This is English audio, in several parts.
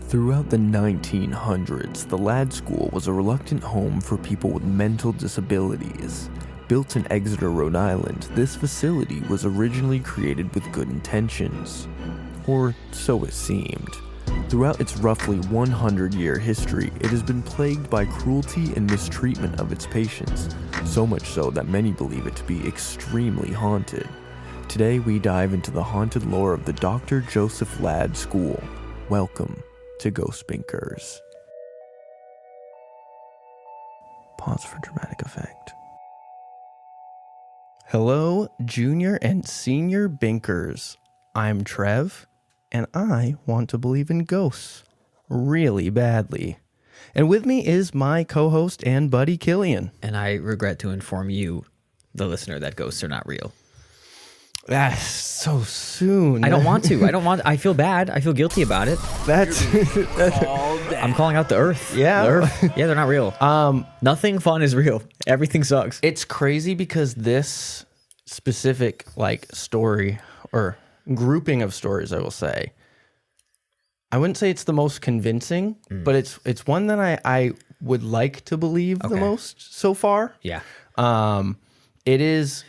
Throughout the 1900s, the Lad School was a reluctant home for people with mental disabilities. Built in Exeter, Rhode Island, this facility was originally created with good intentions. Or so it seemed. Throughout its roughly 100-year history, it has been plagued by cruelty and mistreatment of its patients, so much so that many believe it to be extremely haunted. Today we dive into the haunted lore of the Dr. Joseph Ladd School. Welcome to Ghost Binkers. Pause for dramatic effect. Hello, junior and senior Binkers. I'm Trev, and I want to believe in ghosts really badly. And with me is my co-host and buddy Killian. And I regret to inform you, the listener, that ghosts are not real. That's so soon. I don't want to. I feel bad. I feel guilty about it. I'm calling out the Earth. Yeah. The Earth. Yeah, they're not real. Nothing fun is real. Everything sucks. It's crazy because this specific story or grouping of stories, I will say, I wouldn't say it's the most convincing, but it's one that I would like to believe the most so far. Yeah. It is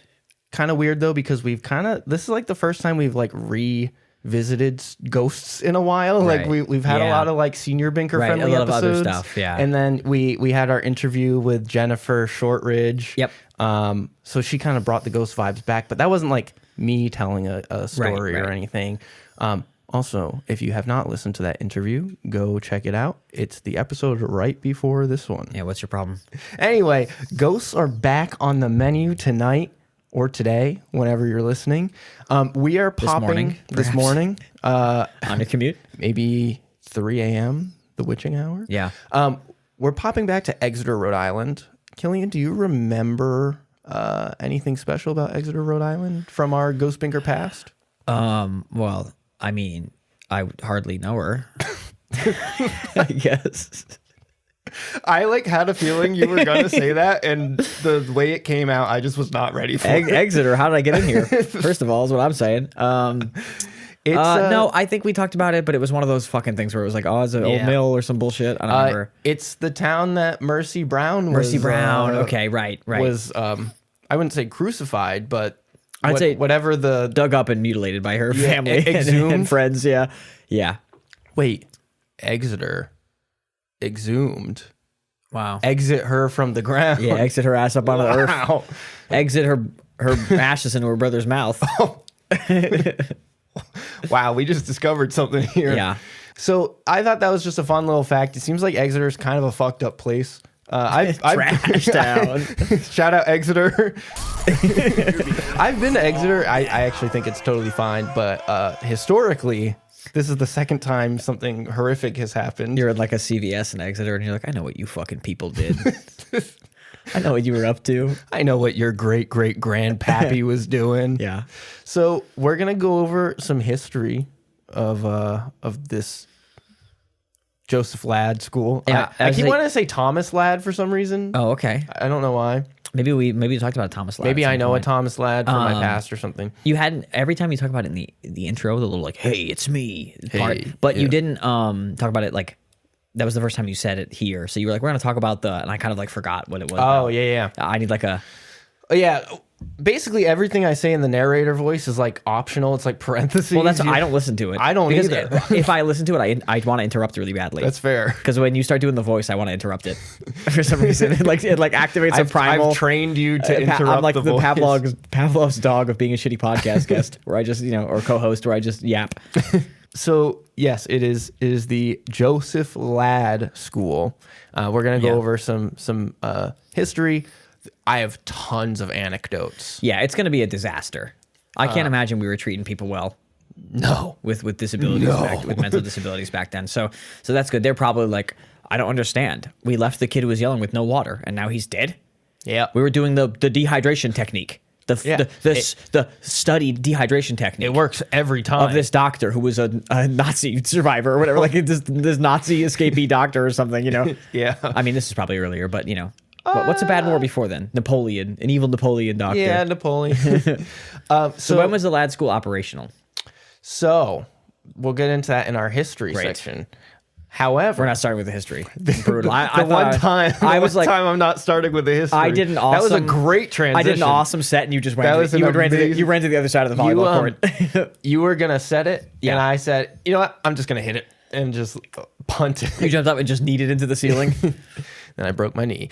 kind of weird though, because this is like the first time we've revisited ghosts in a while. Right. We've had a lot of senior Binker friendly a lot episodes. of other stuff, yeah. And then we had our interview with Jennifer Shortridge. Yep. So she kind of brought the ghost vibes back, but that wasn't like me telling a story or anything. Also, if you have not listened to that interview, go check it out. It's the episode right before this one. Yeah, what's your problem? Anyway, ghosts are back on the menu tonight or today, whenever you're listening. We are popping this morning. On a commute? Maybe 3 a.m., the witching hour. Yeah. We're popping back to Exeter, Rhode Island. Killian, do you remember anything special about Exeter, Rhode Island from our Ghost Binker past? Well, I mean, I would hardly know her. I guess. I had a feeling you were going to say that, and the way it came out, I just was not ready for it. Exeter, how did I get in here? First of all, is what I'm saying. No, I think we talked about it, but it was one of those fucking things where it was like, oh, it's an old mill or some bullshit. I don't remember. It's the town that Mercy Brown was. Mercy Brown. Okay, right. Was, I wouldn't say crucified, but I'd say whatever the... Dug up and mutilated by her family and friends, yeah. Yeah. Wait, Exeter exhumed. Wow. Exit her from the ground. Yeah, exit her ass up onto the earth. Exit her ashes into her brother's mouth. Wow, we just discovered something here. Yeah. So I thought that was just a fun little fact. It seems like Exeter's kind of a fucked up place. Trash town. Shout out Exeter. I've been to Exeter. I actually think it's totally fine, but historically, this is the second time something horrific has happened. You're at a CVS in Exeter, and you're like, I know what you fucking people did. I know what you were up to. I know what your great-great-grandpappy was doing. Yeah. So we're gonna go over some history of this Joseph Ladd School. Yeah, I keep wanting to say Thomas Ladd for some reason. Oh, okay. I don't know why. Maybe we talked about Thomas Ladd. Maybe I know a Thomas Ladd from my past or something. You hadn't, every time you talk about it in the intro, the little hey, it's me part, Hey, but you didn't talk about it that was the first time you said it here. So you were like, we're gonna talk about and I kind of forgot what it was. Oh, yeah. I need a... Yeah, basically everything I say in the narrator voice is optional. It's parentheses. Well, I don't listen to it. I don't either. If I listen to it, I want to interrupt really badly. That's fair. Because when you start doing the voice, I want to interrupt it for some reason. It activates a primal. I've trained you to interrupt I'm like the the voice. Pavlov's dog of being a shitty podcast guest, where I just or co-host, where I just yap. So yes, it is the Joseph Ladd School. We're gonna go over some history. I have tons of anecdotes. Yeah, it's gonna be a disaster. I can't imagine we were treating people well. No, with disabilities, with mental disabilities back then. So that's good. They're probably I don't understand. We left the kid who was yelling with no water, and now he's dead. Yeah, we were doing the dehydration technique. The studied dehydration technique. It works every time. Of this doctor who was a Nazi survivor or whatever, this Nazi escapee doctor or something, Yeah. I mean, this is probably earlier, but what's a bad war before then? Napoleon, an evil Napoleon doctor. Yeah, Napoleon. So when was the Ladd School operational? So we'll get into that in our history section. However, We're not starting with the history. Brutal. one time I'm not starting with the history. I did an awesome. That was a great transition. I did an awesome set, and you just ran. You ran to the other side of the volleyball court. You were gonna set it, Yeah. and I said, you know what? I'm just gonna hit it and just punt it. You jumped up and just kneed it into the ceiling. Then I broke my knee.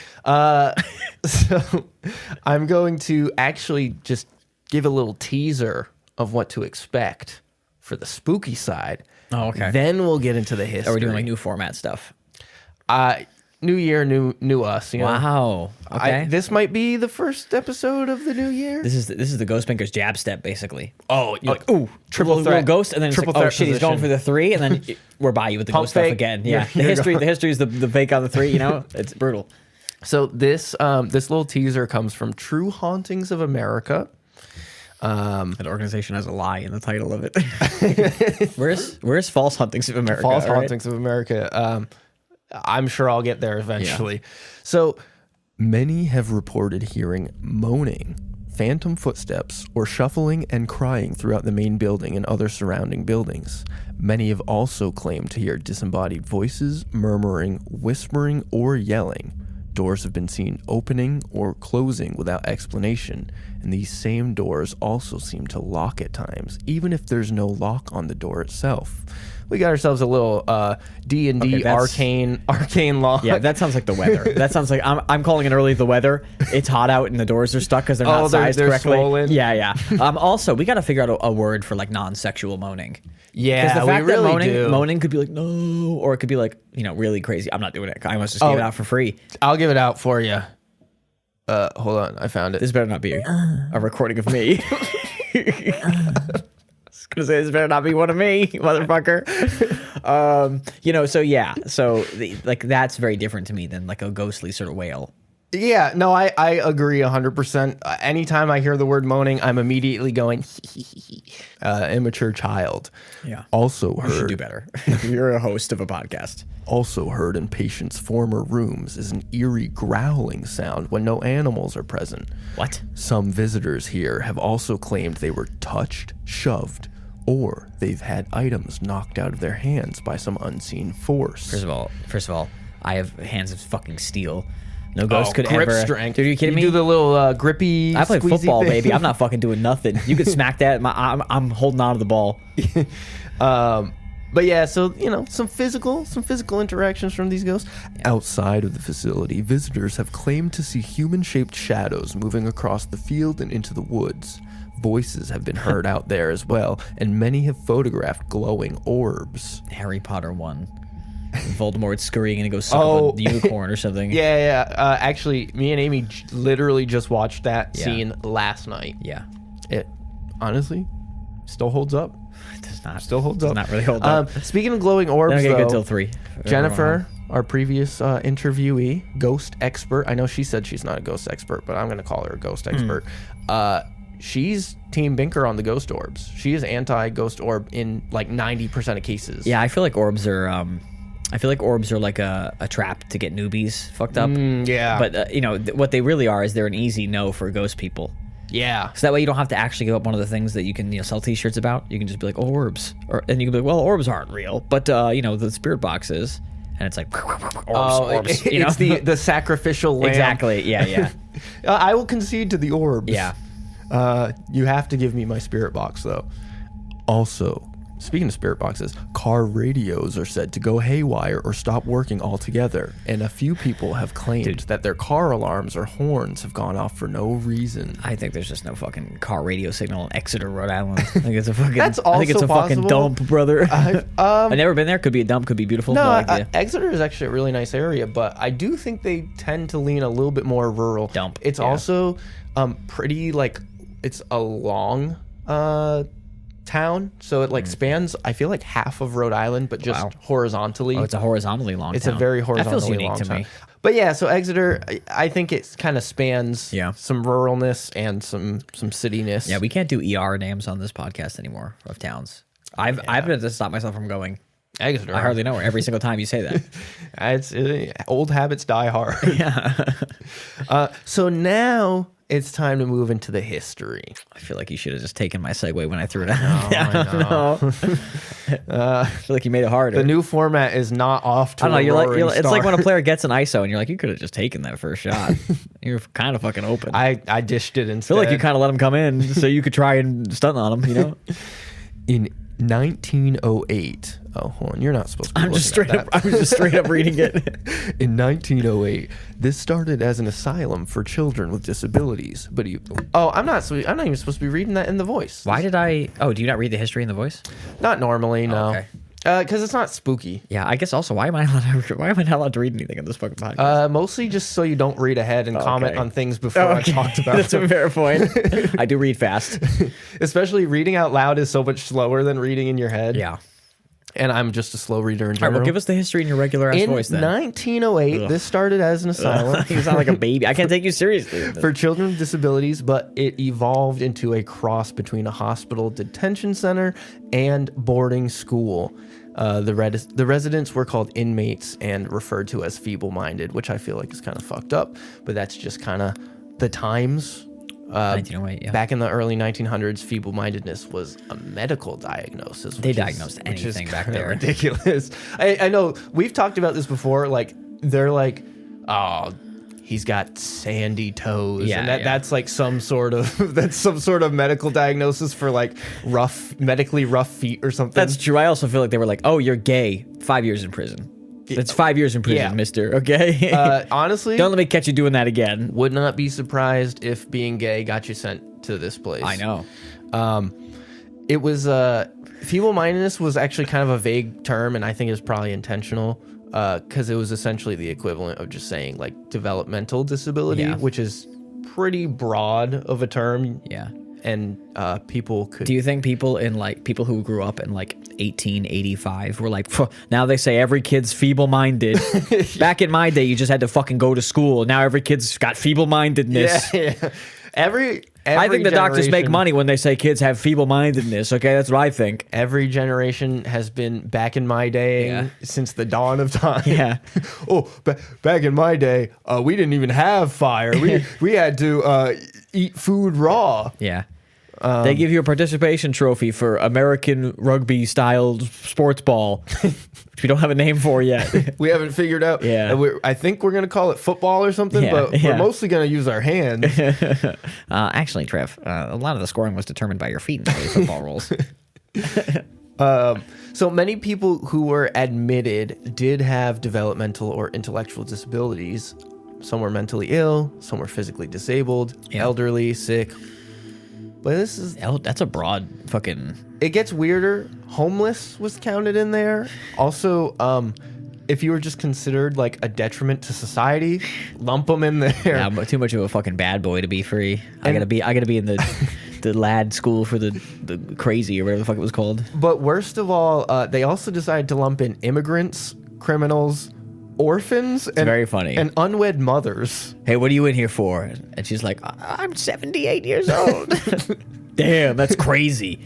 So I'm going to actually just give a little teaser of what to expect for the spooky side. Oh, okay. Then we'll get into the history. Are we doing like new format stuff? New year, new us. You know? Wow. Okay. This might be the first episode of the new year. This is the Ghost Binkers jab step, basically. Oh, You're like, ooh, triple threat ghost, and then triple it's like, oh threat shit, he's going for the 3, and then we're by you with the Pump ghost stuff fake. again. Yeah, You're the history is the fake on the 3. You know, it's brutal. So this little teaser comes from True Hauntings of America. That organization has a lie in the title of it. Where's False Hauntings of America? False Hauntings of America. I'm sure I'll get there eventually. Yeah. So many have reported hearing moaning, phantom footsteps, or shuffling and crying throughout the main building and other surrounding buildings. Many have also claimed to hear disembodied voices, murmuring, whispering, or yelling. Doors have been seen opening or closing without explanation, and these same doors also seem to lock at times, even if there's no lock on the door itself. We got ourselves a little D&D arcane lock. Yeah, that sounds like the weather. That sounds like I'm calling it early the weather. It's hot out and the doors are stuck because they're not sized correctly. Swollen. Yeah. Also, we got to figure out a word for like non-sexual moaning. Yeah, because the fact we really that moaning could be like no, or it could be like really crazy. I'm not doing it. I must just give it out for free. I'll give it out for you. Hold on, I found it. This better not be a recording of me. Gonna say this better not be one of me, motherfucker. So that's very different to me than like a ghostly sort of wail. Yeah, no, I agree 100%. Anytime I hear the word moaning, I'm immediately going, immature child. Yeah. Also heard. You should do better. You're a host of a podcast. Also heard in patients' former rooms is an eerie growling sound when no animals are present. What? Some visitors here have also claimed they were touched, shoved, or they've had items knocked out of their hands by some unseen force. First of all, I have hands of fucking steel. No ghost could grip ever. strength. Dude, are you kidding me? Do the little grippy. I play football, thing. baby. I'm not fucking doing nothing. You could smack that. I'm holding on to the ball. But yeah, so some physical interactions from these ghosts. Outside of the facility, visitors have claimed to see human-shaped shadows moving across the field and into the woods. Voices have been heard out there as well, and many have photographed glowing orbs. Harry Potter 1. Voldemort scurrying and it goes suck up a unicorn or something. Yeah. Actually, me and Amy literally just watched that scene last night. Yeah. It honestly still holds up. It does not. Still holds up. Does not really hold up. Speaking of glowing orbs, Don't get though, good till 3. Jennifer, our previous interviewee, ghost expert. I know she said she's not a ghost expert, but I'm going to call her a ghost expert. She's Team Binker on the ghost orbs. She is anti-ghost orb in like 90% of cases. Yeah, I feel like orbs are. Like a trap to get newbies fucked up. Yeah. But what they really are is they're an easy no for ghost people. Yeah. So that way you don't have to actually give up one of the things that you can sell T-shirts about. You can just be like, oh, orbs, and you can be like, well, orbs aren't real, but the spirit box is, and it's like orbs. It's the sacrificial lamb. Exactly. Yeah. I will concede to the orbs. Yeah. You have to give me my spirit box though. Also, speaking of spirit boxes, car radios are said to go haywire or stop working altogether, and a few people have claimed that their car alarms or horns have gone off for no reason. I think there's just no fucking car radio signal in Exeter, Rhode Island. I think it's a fucking. That's also I think it's a possible. fucking dump, brother. I've never been there. Could be a dump. Could be beautiful. No idea. Exeter is actually a really nice area, but I do think they tend to lean a little bit more rural. Dump. It's also pretty like it's a long town, so it spans I feel like half of Rhode Island, but just horizontally. Oh, it's a horizontally long it's town. a very horizontally that feels unique long to town. me. But yeah, so Exeter, I think it kind of spans some ruralness and some cityness. Yeah, we can't do ER names on this podcast anymore of towns. I've had to stop myself from going Exeter. I hardly know her every single time you say that. It's old habits die hard. Yeah. So now it's time to move into the history. I feel like you should have just taken my segue when I threw it out. I know. I feel like you made it harder. The new format is not off to I don't know. a roaring It's like when a start. player gets an ISO and you're like, you could have just taken that first shot. You're kind of fucking open. I dished it I instead. feel like you kind of let him come in so you could try and stunt on him, you know? In 1908. Oh, hold on. You're not supposed to be I'm just looking straight at up. that. I'm just straight up reading it. In 1908, this started as an asylum for children with disabilities. But I'm not even supposed to be reading that in the voice. Why did I? Oh, do you not read the history in the voice? Not normally, no. okay. Because it's not spooky. Yeah, I guess also why am I not allowed to read anything on this fucking podcast? Mostly just so you don't read ahead and comment on things before I talked about That's them. a fair point. I do read fast. Especially reading out loud is so much slower than reading in your head. Yeah. And I'm just a slow reader in All right, general. well, give us the history in your regular ass In voice then. 1908, this started as an asylum You sound like a baby. I can't take you seriously. for children with disabilities, but it evolved into a cross between a hospital detention center and boarding school. The residents were called inmates and referred to as feeble-minded, which I feel like is kind of fucked up, but that's just kind of the times. 1908, yeah. Back in the early 1900s, feeble-mindedness was a medical diagnosis. They diagnosed anything back there. Ridiculous. I know we've talked about this before. Like they're like, oh, he's got sandy toes, Yeah, and yeah. that's like some sort of medical diagnosis for like medically rough feet or something. That's true. I also feel like they were like, oh, you're gay. 5 years in prison. That's 5 years in prison, Yeah. mister. Okay? Honestly, Don't let me catch you doing that again. would not be surprised if being gay got you sent to this place. I know. It was feeble-mindedness was actually kind of a vague term, and I think it was probably intentional because it was essentially the equivalent of just saying like developmental disability, Yeah. which is pretty broad of a term. Yeah. And people could. Do you think people who grew up in like 1885 were like, "Phew, now they say every kid's feeble-minded. Back in my day, you just had to fucking go to school. Now every kid's got feeble-mindedness. Yeah. Every I think the doctors make generation- money when they say kids have feeble-mindedness. Okay, that's what I think. Every generation has been back in my day Yeah. since the dawn of time. Yeah. Oh, back in my day, we didn't even have fire. We had to eat food raw. Yeah. They give you a participation trophy for American rugby-style sports ball, which we don't have a name for yet. We haven't figured out. Yeah. I think we're gonna call it football or something, Yeah, but yeah. we're mostly gonna use our hands. Actually, Trev, a lot of the scoring was determined by your feet in the way football rules. So many people who were admitted did have developmental or intellectual disabilities. Some were mentally ill, some were physically disabled, Yeah. elderly, sick. But this is, That's a broad fucking... it gets weirder. Homeless was counted in there. Also, if you were just considered like a detriment to society, lump them in there. Yeah, but too much of a fucking bad boy to be free. I gotta be in the lad school for the crazy or whatever the fuck it was called. But worst of all, they also decided to lump in immigrants, criminals, orphans, and very funny. and unwed mothers. Hey, what are you in here for? And she's like, I'm 78 years old. Damn, that's crazy.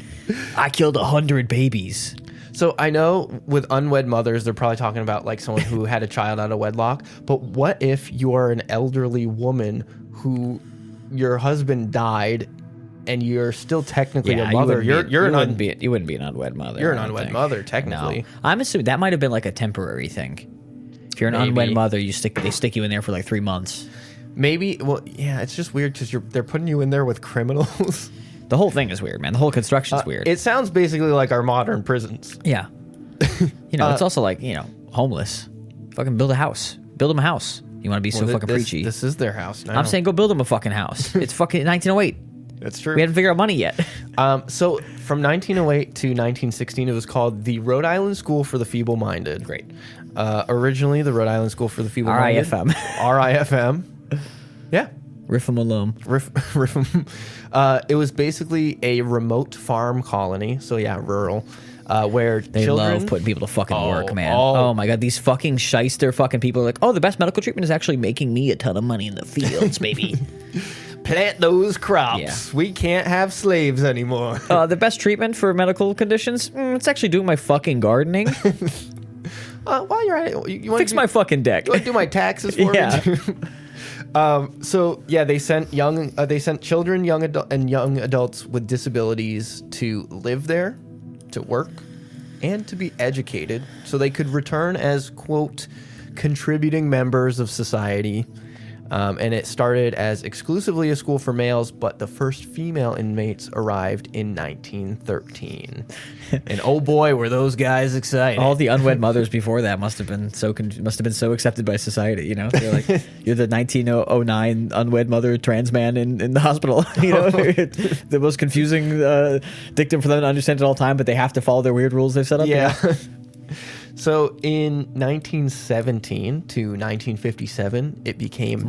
I killed 100 babies. So I know with unwed mothers, they're probably talking about like someone who had a child out of wedlock. But what if you are an elderly woman who your husband died and you're still technically a mother? You wouldn't be an unwed mother. You're an I don't unwed think. mother, technically. No. I'm assuming that might have been like a temporary thing. If you're an Maybe. unwed mother, they stick you in there for like 3 months. Maybe. Well, yeah, it's just weird because they're putting you in there with criminals. The whole thing is weird, man. The whole construction's weird. It sounds basically like our modern prisons. Yeah. It's also like, homeless. Fucking build a house. Build them a house. You want to be so fucking preachy. This is their house now. I'm saying go build them a fucking house. It's fucking 1908. That's true. We haven't figured out money yet. So from 1908 to 1916, it was called the Rhode Island School for the Feeble-Minded. Great. Originally, the Rhode Island School for the Feeble-Minded. RIFM. RIFM. Yeah. Riff'em alum. RIFM. It was basically a remote farm colony. So yeah, rural. Where They children love putting people to fucking work, man. oh. Oh my god, these fucking shyster fucking people are like, oh, the best medical treatment is actually making me a ton of money in the fields, baby. plant those crops. Yeah. We can't have slaves anymore. The best treatment for medical conditions? It's actually doing my fucking gardening. While you're at it, you want Fix my fucking deck. You want to do my taxes for Yeah. me? So yeah, they sent children, young adults with disabilities to live there, to work, and to be educated, so they could return as, quote, contributing members of society. And it started as exclusively a school for males, but the first female inmates arrived in 1913. And oh boy, were those guys excited! All the unwed mothers before that must have been so accepted by society. You know, they're like, you're the 1909 unwed mother trans man in the hospital. You know, the most confusing dictum for them to understand at all time, but they have to follow their weird rules they've set up. Yeah. You know? So in 1917 to 1957, it became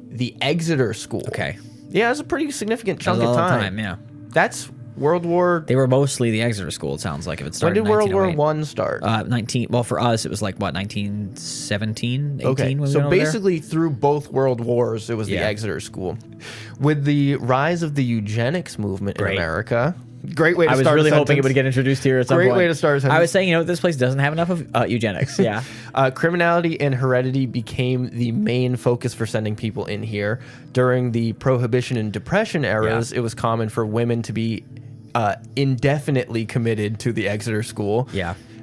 the Exeter School. Okay. Yeah, it's a pretty significant chunk of time. Yeah. That's World War... They were mostly the Exeter School, it sounds like, if it started When did World War 1908. One start? Well, for us, it was like, what, 1917, 18? Okay, when we so went over there? basically through both World Wars, it was the Exeter School. With the rise of the eugenics movement in America... Great way to start a sentence. I was really hoping it would get introduced here at some point. Great way to start a sentence. I was saying, you know, this place doesn't have enough of eugenics. Yeah. Criminality and heredity became the main focus for sending people in here. During the Prohibition and Depression eras, it was common for women to be indefinitely committed to the Exeter School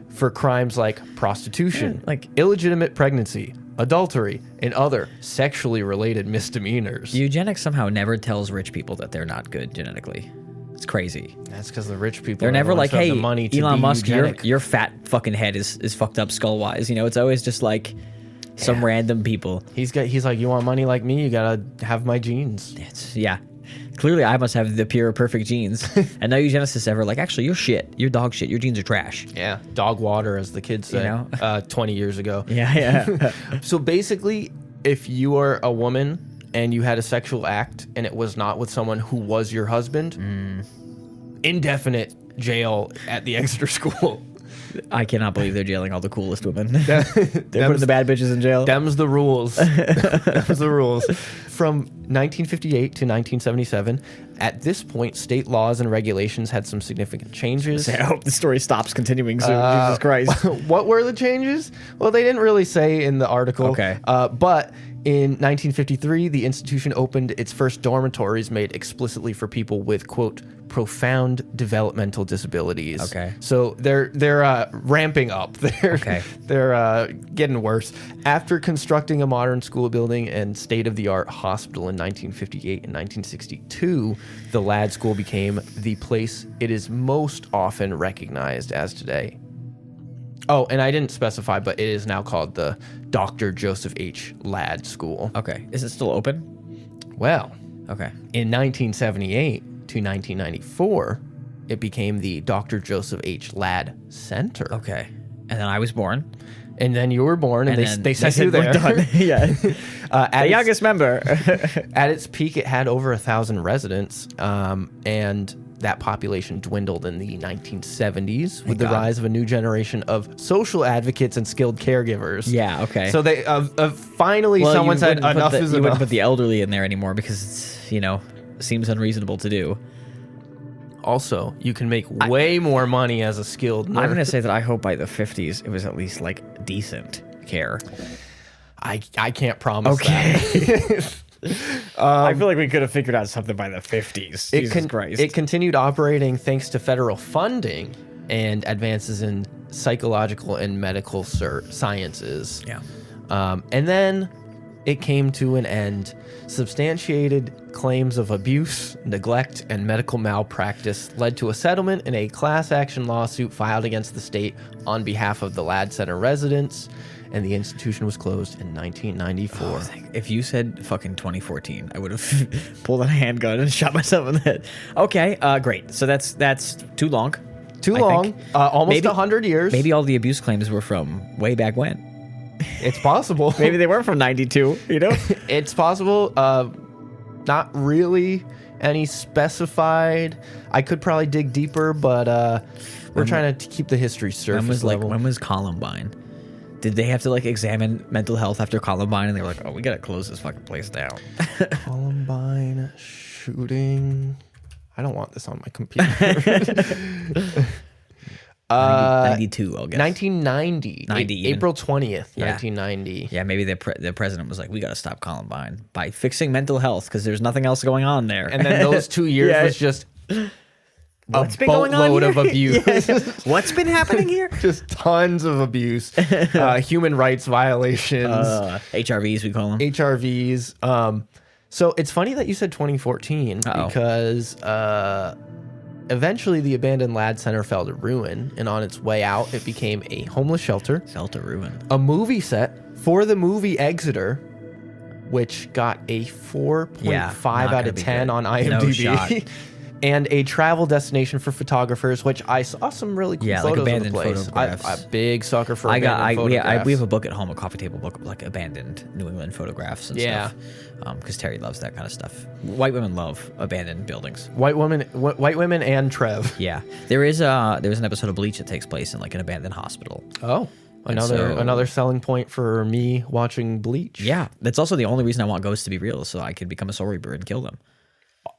for crimes like prostitution, like illegitimate pregnancy, adultery, and other sexually related misdemeanors. Eugenics somehow never tells rich people that they're not good genetically. It's crazy. That's because the rich people they're never like, hey, the money to Elon be Musk, eugenic. your fat fucking head is fucked up skull wise. You know, it's always just like some random people. He's like, you want money like me? You gotta have my genes. Clearly, I must have the pure, perfect genes. And no eugenicists ever like, actually, you're shit. You're dog shit. Your genes are trash. Yeah, dog water, as the kids say. You know? 20 years ago. Yeah. So basically, if you are a woman and you had a sexual act and it was not with someone who was your husband, indefinite jail at the Exeter School. I cannot believe they're jailing all the coolest women. They're putting the bad bitches in jail. Them's the rules. Them's the rules. From 1958 to 1977, at this point, state laws and regulations had some significant changes. I hope the story stops continuing soon. Jesus Christ. What were the changes? Well, they didn't really say in the article. Okay. But in 1953, the institution opened its first dormitories made explicitly for people with, quote, profound developmental disabilities. Okay. So they're ramping up. They're getting worse. After constructing a modern school building and state-of-the-art hospital in 1958 and 1962, the Lad School became the place it is most often recognized as today. Oh, and I didn't specify, but it is now called the Dr. Joseph H. Ladd School. Okay. Is it still open? Well, okay. In 1978 to 1994, it became the Dr. Joseph H. Ladd Center. Okay. And then I was born. And then you were born, and they sent you there. We're done. Yeah. The youngest member. At its peak, it had over 1,000 residents, and that population dwindled in the 1970s with the rise of a new generation of social advocates and skilled caregivers. Yeah, okay. So they finally someone said enough is enough. You wouldn't put the elderly in there anymore because it's, seems unreasonable to do. Also, you can make way more money as a skilled nurse. I'm going to say that I hope by the 50s it was at least like decent care. I can't promise that. I feel like we could have figured out something by the 50s. Jesus Christ. It continued operating thanks to federal funding and advances in psychological and medical sciences. Yeah. And then it came to an end. Substantiated claims of abuse, neglect, and medical malpractice led to a settlement in a class action lawsuit filed against the state on behalf of the Ladd Center residents, and the institution was closed in 1994. Oh, if you said fucking 2014, I would have pulled out a handgun and shot myself in the head. Okay, great. So that's too long. Almost 100 years. Maybe all the abuse claims were from way back when. It's possible. Maybe they weren't from 92, It's possible. Not really any specified. I could probably dig deeper, but we're trying to keep the history surface level. When was Columbine? Did they have to examine mental health after Columbine, and they were like, "Oh, we gotta close this fucking place down"? Columbine shooting. I don't want this on my computer. 92, I'll guess. 1990. 90 even. April 20th, Yeah. 1990. Yeah, maybe the president was like, we got to stop Columbine by fixing mental health because there's nothing else going on there. And then those 2 years Yeah. was just What's a been going on boatload here? of abuse. Yeah. What's been happening here? Just tons of abuse. Human rights violations. HRVs, we call them. HRVs. So it's funny that you said 2014 because eventually the abandoned lad center fell to ruin, and on its way out, it became a homeless shelter, Fell to ruin. a movie set for the movie Exeter, which got a 4.5 out of 10 on IMDb. No shot. And a travel destination for photographers, which I saw some really cool Yeah, photos like of the abandoned place. photographs. I'm a big sucker for We abandoned have a book at home, a coffee table book of like abandoned New England photographs and stuff. Because Terry loves that kind of stuff. White women love abandoned buildings. White women and Trev. Yeah, there's an episode of Bleach that takes place in like an abandoned hospital. Oh, another selling point for me watching Bleach. Yeah, that's also the only reason I want ghosts to be real, so I could become a soul reaper and kill them.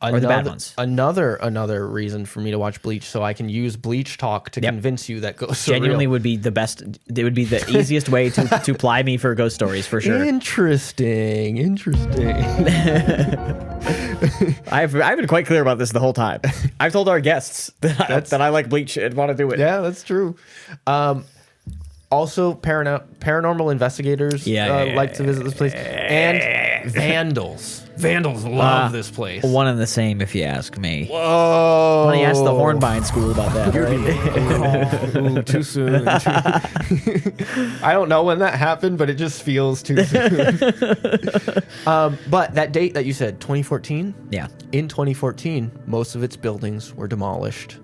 Or the bad ones. Another reason for me to watch Bleach, so I can use Bleach talk to convince you that ghosts Genuinely are real. would be the best. It would be the easiest way to ply me for ghost stories for sure. Interesting. I've been quite clear about this the whole time. I've told our guests that I like Bleach and want to do it. Yeah, that's true. Also, paranormal investigators like to visit this place, and vandals. Vandals love this place. One and the same, if you ask me. Whoa! When I asked the Hornbein School about that, right? Ooh, too soon. I don't know when that happened, but it just feels too soon. But that date that you said, 2014? Yeah. In 2014, most of its buildings were demolished.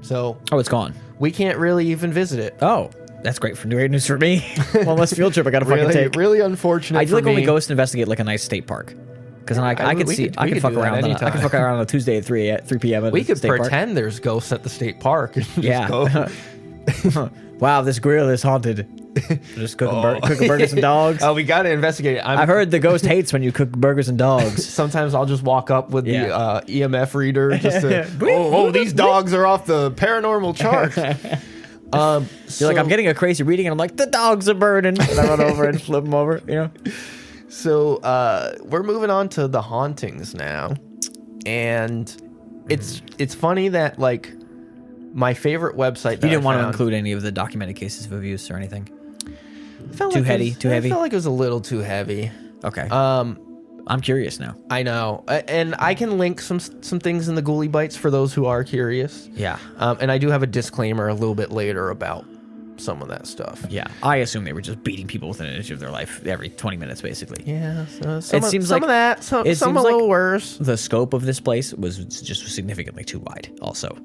So it's gone. we can't really even visit it. Oh, that's great news for me. One less field trip I got to fucking take. Really unfortunate. I do like when we me. ghost and investigate like a nice state park. Because then I can fuck around. I can fuck around on a Tuesday at 3 p.m. at We could state pretend there's ghosts at the state park. And just go. Wow, this grill is haunted. Just cooking burgers and dogs. Oh, we got to investigate it. I've heard the ghost hates when you cook burgers and dogs. Sometimes I'll just walk up with the EMF reader just to, these dogs are off the paranormal chart. You're like, I'm getting a crazy reading, and I'm like, the dogs are burning. And I run over and flip them over, you know? So we're moving on to the hauntings now. And it's funny that, like, my favorite website that You didn't want to include any of the documented cases of abuse or anything? Too heavy? I heavy? felt like it was a little too heavy. Okay. I'm curious now. I know. And I can link some things in the Ghouly Bites for those who are curious. Yeah. And I do have a disclaimer a little bit later about some of that stuff. Yeah. I assume they were just beating people within an inch of their life every 20 minutes, basically. Yeah. So It seems like some of that, some a little worse. The scope of this place was just significantly too wide, also.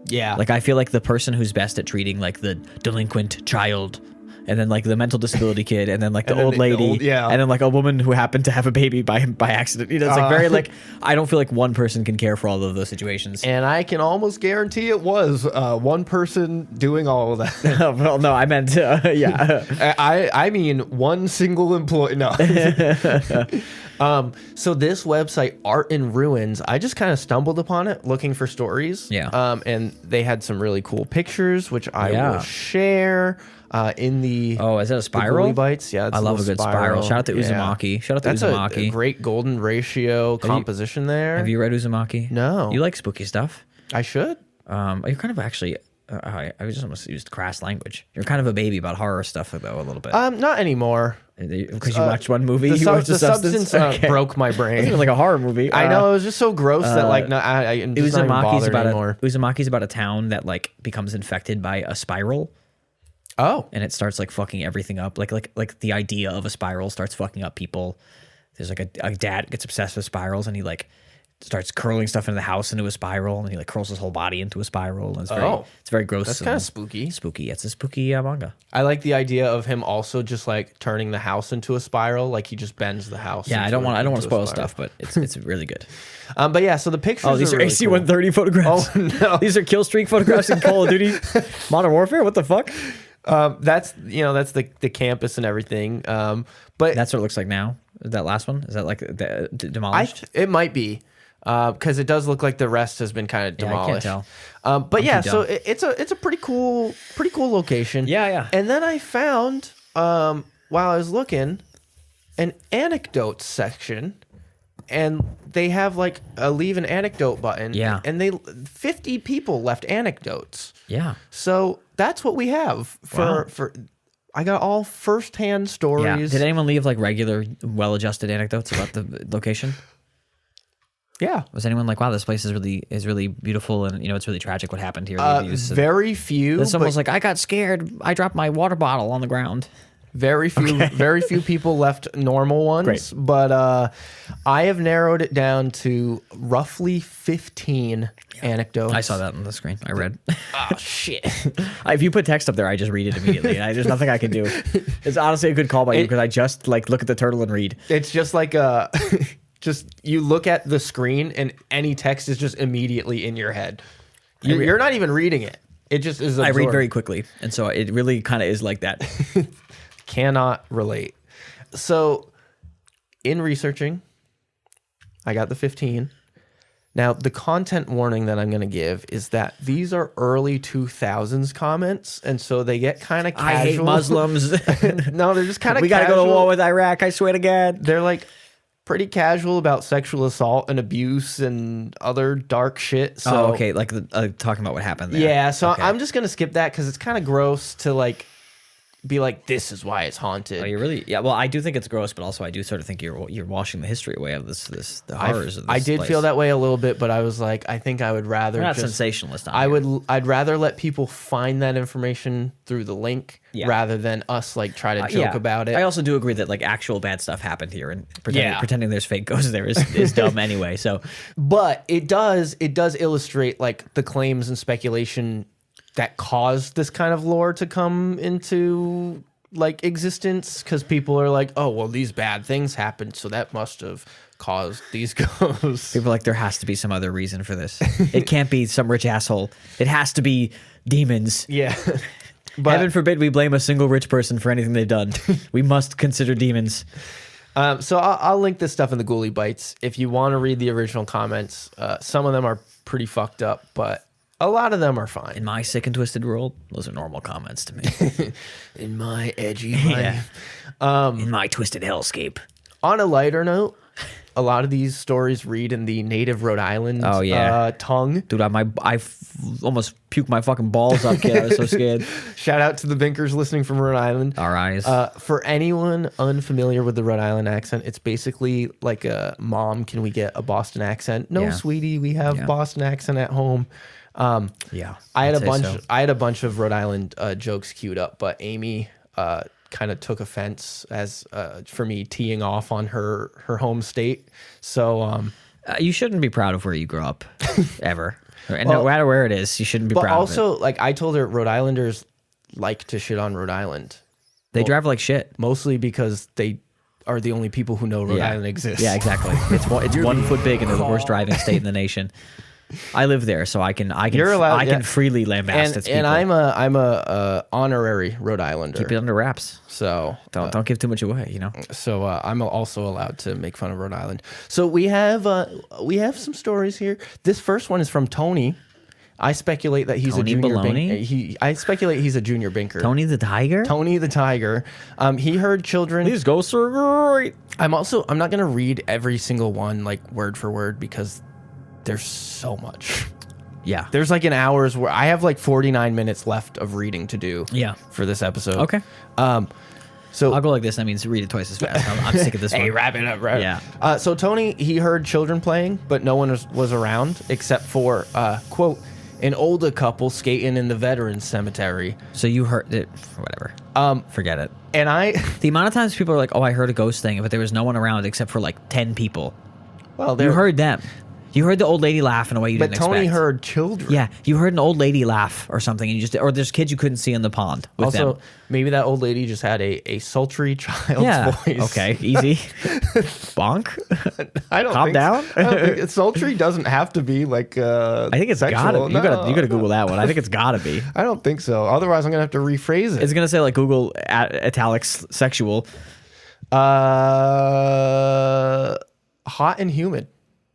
Yeah. Like, I feel like the person who's best at treating, like, the delinquent child, and then, like, the mental disability kid, and then, like, the old lady, and then, like, a woman who happened to have a baby by accident. You know, it's, like, very, like, I don't feel like one person can care for all of those situations. And I can almost guarantee it was one person doing all of that. Well, no, I meant, yeah. I mean, one single employee. No. So this website, Art in Ruins, I just kind of stumbled upon it looking for stories. Yeah. And they had some really cool pictures, which I will share in the. Oh, is that a spiral? Ghouly Bites. Yeah, it's I love a good spiral. Shout out to Uzumaki. Shout out to That's Uzumaki. a great golden ratio composition there. Have you read Uzumaki? No. You like spooky stuff? I should. You're kind of actually. I just almost used crass language. You're kind of a baby about horror stuff, though, a little bit. Not anymore. Because you watched one movie. The substance broke my brain. It was like a horror movie. I know, it was just so gross that like I'm just not even bothered anymore. Uzumaki's about a town that like becomes infected by a spiral. Oh, and it starts like fucking everything up. Like the idea of a spiral starts fucking up people. There's like a dad gets obsessed with spirals, and he like starts curling stuff into the house into a spiral, and he like curls his whole body into a spiral. And it's very gross. That's kind of spooky. Spooky. It's a spooky manga. I like the idea of him also just like turning the house into a spiral, like he just bends the house. Yeah, I don't want to spoil stuff, but it's really good. But yeah, so the pictures. Oh, these are really AC-130 cool. photographs. Oh no, these are kill streak photographs in Call of Duty, Modern Warfare. What the fuck? That's the campus and everything. But that's what it looks like now. That last one is that like demolished? It might be. because it does look like the rest has been kind of demolished. I can't tell. But I'm yeah, too so dumb. it's a pretty cool location. Yeah. And then I found while I was looking an anecdotes section, and they have like a leave an anecdote button. Yeah. And 50 people left anecdotes. Yeah. So that's what we have for I got all firsthand Yeah. stories. Did anyone leave like regular, well-adjusted anecdotes about the location? Yeah. Was anyone like, wow, this place is really beautiful, and it's really tragic what happened here? Reviews. Very few. Then someone was like, I got scared. I dropped my water bottle on the ground. Very few people left normal ones. Great. But I have narrowed it down to roughly 15 anecdotes. I saw that on the screen. I read. Oh, shit. If you put text up there, I just read it immediately. There's nothing I can do. It's honestly a good call by you because I just like look at the turtle and read. It's just like just you look at the screen and any text is just immediately in your head. You're not even reading it. It just is absorbed. I read very quickly, and so it really kind of is like that. Cannot relate. So in researching, I got the 15. Now, the content warning that I'm going to give is that these are early 2000s comments, and so they get kind of casual. I hate Muslims. No, they're just kind of We got to go to war with Iraq, I swear to God. They're like pretty casual about sexual assault and abuse and other dark shit. So, okay, like talking about what happened there. yeah, so Okay. I'm just going to skip that because it's kind of gross to like be like, this is why it's haunted. Oh, you really? Yeah. Well, I do think it's gross, but also I do sort of think you're washing the history away of the horrors of this I did place. feel that way a little bit, but I was like, I think I would rather We're not just sensationalist. On here. I'd rather let people find that information through the link rather than us like try to joke about it. I also do agree that like actual bad stuff happened here, and Yeah. pretending there's fake ghosts there is dumb anyway. So But it does illustrate like the claims and speculation that caused this kind of lore to come into like existence, because people are like, oh well, these bad things happened, so that must have caused these ghosts. people are like, there has to be some other reason for this. It can't be some rich asshole. It has to be demons. Yeah. But Heaven forbid we blame a single rich person for anything they've done. We must consider demons. so I'll link this stuff in the Ghouly Bites if you want to read the original comments. Some of them are pretty fucked up, but a lot of them are fine. In my sick and twisted world, those are normal comments to me. In my edgy life. In my twisted hellscape. On a lighter note, a lot of these stories read in the native Rhode Island tongue. Dude, I almost puked my fucking balls up, kid. I was so scared. Shout out to the Binkers listening from Rhode Island. Our eyes. For anyone unfamiliar with the Rhode Island accent, it's basically like a mom, can we get a Boston accent? No, Yeah. sweetie, we have Boston accent at home. Yeah. I had I'd a say bunch. so. I had a bunch of Rhode Island jokes queued up, but Amy kind of took offense as for me teeing off on her home state. So, You shouldn't be proud of where you grew up, ever. And no matter where it is, you shouldn't be but proud of also like I told her, Rhode Islanders like to shit on Rhode Island, it. They drive like shit. mostly because they are the only people who know Rhode Island exists. Yeah, exactly. It's 1 foot big and they're the worst driving state in the nation. I live there, so I can You're allowed, can freely lambast its people. and I'm a honorary Rhode Islander. Keep it under wraps. So Don't give too much away, you know. So I'm also allowed to make fun of Rhode Island. So we have some stories here. This first one is from Tony. I speculate that he's Tony a junior Baloney? I speculate he's a junior binker. Tony the Tiger? Tony the Tiger. He heard children. These ghosts are great. I'm not gonna read every single one like word for word because there's so much. Yeah. There's like an hour's where I have like 49 minutes left of reading to do. Yeah. For this episode. Okay. So I'll go like this. That means read it twice as fast. I'm sick of this one. Hey, wrap it up, right? Yeah. So Tony, he heard children playing, but no one was around except for, quote, an older couple skating in the veterans cemetery. So you heard it. Whatever. Forget it. And The amount of times people are like, oh, I heard a ghost thing, but there was no one around except for like 10 people. well, You heard them. You heard the old lady laugh in a way you but didn't Tony expect. heard children. Yeah, you heard an old lady laugh or something, and or there's kids you couldn't see in the pond with Also, them. maybe that old lady just had a sultry child's Yeah. voice. Okay. Easy. Bonk. I don't Calm think, down. I don't think sultry doesn't have to be like. I think it's sexual. gotta. You gotta No. Google that one. I think it's gotta be. I don't think so. Otherwise, I'm gonna have to rephrase it. It's gonna say like Google italics sexual. Hot and humid.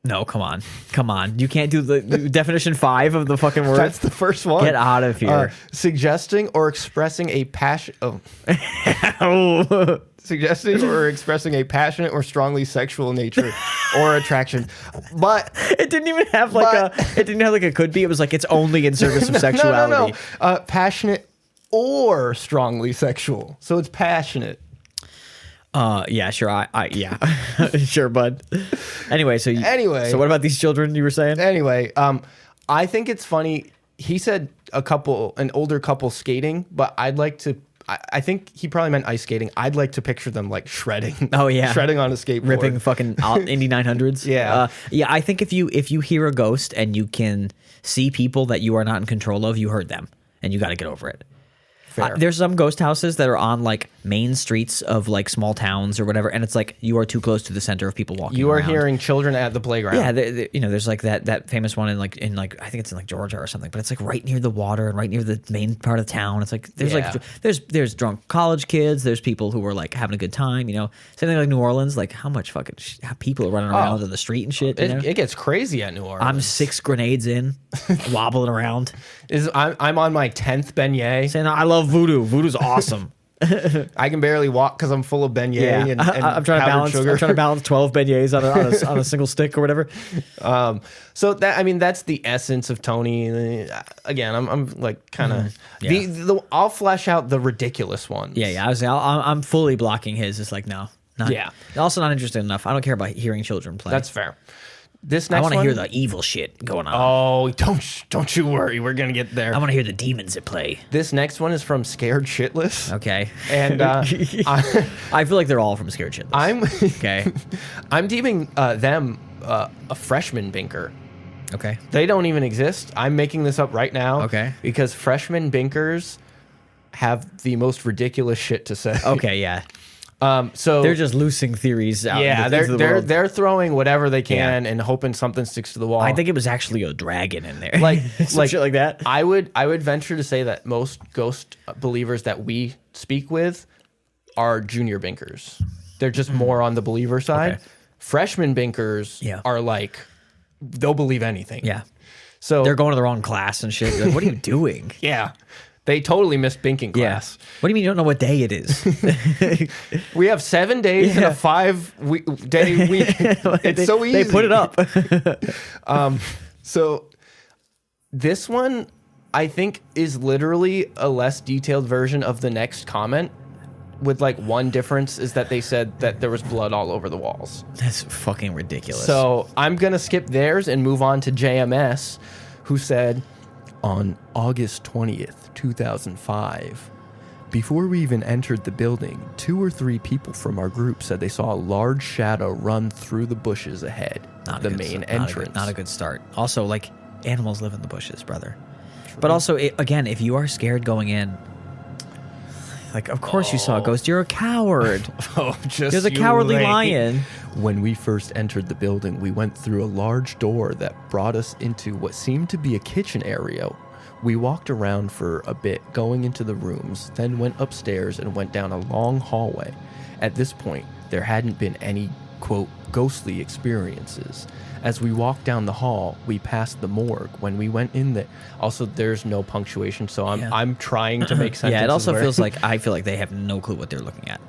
No, come on. You can't do the definition 5 of the fucking word. That's the first one. Get out of here. Suggesting or expressing a passion. Suggesting or expressing a passionate or strongly sexual nature or attraction. But it didn't even have like it didn't have like a could be. It was like it's only in service of sexuality. No. Passionate or strongly sexual. So it's passionate. Yeah, sure. Yeah, sure, bud. Anyway, so what about these children you were saying? Anyway, I think it's funny. He said an older couple skating, but I'd like to. I think he probably meant ice skating. I'd like to picture them like shredding. Oh yeah, shredding on a skateboard, ripping fucking Indy 900s. Yeah, yeah. I think if you hear a ghost and you can see people that you are not in control of, you heard them, and you got to get over it. There's some ghost houses that are on like main streets of like small towns or whatever, and it's like you are too close to the center of people walking. You are around. Hearing children at the playground. Yeah, there's like that famous one in like I think it's in like Georgia or something, but it's like right near the water and right near the main part of town. It's like there's drunk college kids, there's people who are like having a good time. Same thing like New Orleans. Like how much fucking people are running around in the street and shit. It gets crazy at New Orleans. I'm 6 grenades in, wobbling around. I'm on my 10th beignet. Saying I love voodoo. Voodoo's awesome. I can barely walk because I'm full of beignet and I'm trying to balance. sugar. I'm trying to balance 12 beignets on a single stick or whatever. So that's the essence of Tony. Again, I'm like kind of I'll flesh out the ridiculous ones. Yeah. I'm fully blocking his. It's like no. Also not interested enough. I don't care about hearing children play. That's fair. This next I want to hear the evil shit going on. Oh, don't you worry. We're going to get there. I want to hear the demons at play. This next one is from Scared Shitless. Okay. And I feel like they're all from Scared Shitless. I'm deeming them a Freshman Binker. Okay. They don't even exist. I'm making this up right now. Okay. Because Freshman Binkers have the most ridiculous shit to say. Okay, yeah. So they're just loosing theories out. Yeah, into the world. They're throwing whatever they can and hoping something sticks to the wall. I think it was actually a dragon in there, like shit like that. I would venture to say that most ghost believers that we speak with are junior binkers. They're just more on the believer side. Okay. Freshman binkers are like they'll believe anything. Yeah, so they're going to the wrong class and shit. Like, what are you doing? Yeah. They totally missed binking class. Yeah. What do you mean you don't know what day it is? We have 7 days in a 5-day week. It's so easy. They put it up. So this one, I think, is literally a less detailed version of the next comment, with like one difference is that they said that there was blood all over the walls. That's fucking ridiculous. So I'm going to skip theirs and move on to JMS, who said, on August 20th, 2005, before we even entered the building, 2 or 3 people from our group said they saw a large shadow run through the bushes ahead of the main entrance. Not a good start. Also, like, animals live in the bushes, brother. True. But also, again, if you are scared going in, like, of course you saw a ghost. You're a coward. There's a cowardly lion. When we first entered the building, we went through a large door that brought us into what seemed to be a kitchen area. We walked around for a bit, going into the rooms, then went upstairs and went down a long hallway. At this point, there hadn't been any, quote, ghostly experiences. As we walked down the hall, we passed the morgue. When we went in there, also there's no punctuation, so I'm trying to make sentences. Yeah, it also feels like I feel like they have no clue what they're looking at.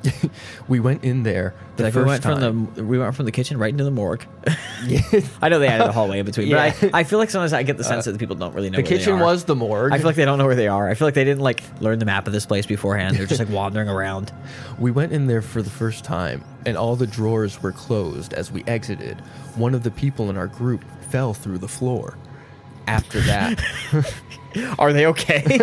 We went in there we went from the kitchen right into the morgue. I know they added a hallway in between, but I feel like sometimes I get the sense that the people don't really know. The kitchen was the morgue. I feel like they don't know where they are. I feel like they didn't like learn the map of this place beforehand. They're just like wandering around. We went in there for the first time, and all the drawers were closed as we exited. One of the people in our group fell through the floor. After that... Are they okay?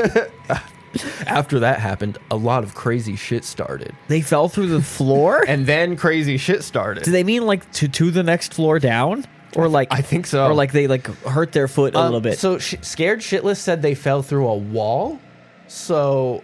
After that happened, a lot of crazy shit started. They fell through the floor? And then crazy shit started. Do they mean like to the next floor down? Or like... I think so. Or like they like hurt their foot a little bit. So Scared Shitless said they fell through a wall. So...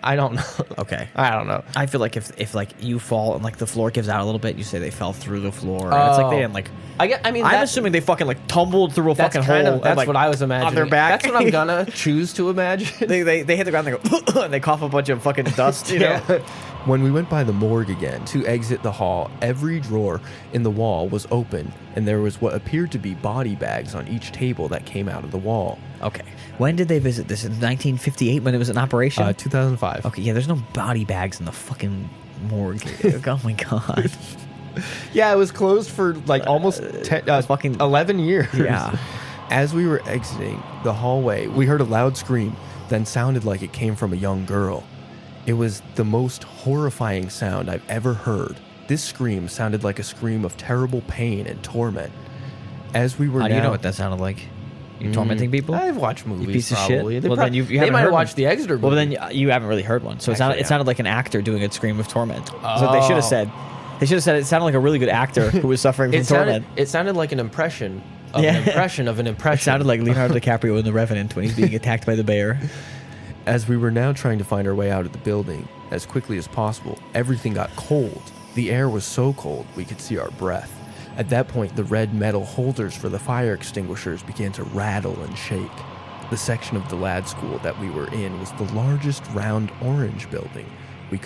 I don't know. Okay. I don't know. I feel like if like you fall and like the floor gives out a little bit, you say they fell through the floor. And it's like they didn't like... I'm assuming they fucking like tumbled through a fucking hole. That's like, what I was imagining. On their back. That's what I'm gonna choose to imagine. They hit the ground and they go and they cough a bunch of fucking dust, you know? When we went by the morgue again to exit the hall, every drawer in the wall was open, and there was what appeared to be body bags on each table that came out of the wall. Okay. When did they visit this? In 1958 when it was in operation? 2005. Okay, yeah, there's no body bags in the fucking morgue. Oh my god. Yeah, it was closed for like almost fucking 11 years. Yeah. As we were exiting the hallway, we heard a loud scream, then sounded like it came from a young girl. It was the most horrifying sound I've ever heard. This scream sounded like a scream of terrible pain and torment. As we were How do you know what that sounded like? You tormenting people? I've watched movies, you piece of probably. shit. They, well, then you they haven't might have heard watched the Exeter movie. Well, then you haven't really heard one. So it sounded like an actor doing a scream of torment. Oh. So they should have said. They should have said it sounded like a really good actor who was suffering from torment. It sounded like an impression of an impression of an impression. It sounded like Leonardo DiCaprio in The Revenant when he's being attacked by the bear. As we were now trying to find our way out of the building as quickly as possible, everything got cold. The air was so cold we could see our breath. At that point, the red metal holders for the fire extinguishers began to rattle and shake. The section of the lad school that we were in was the largest round orange building. We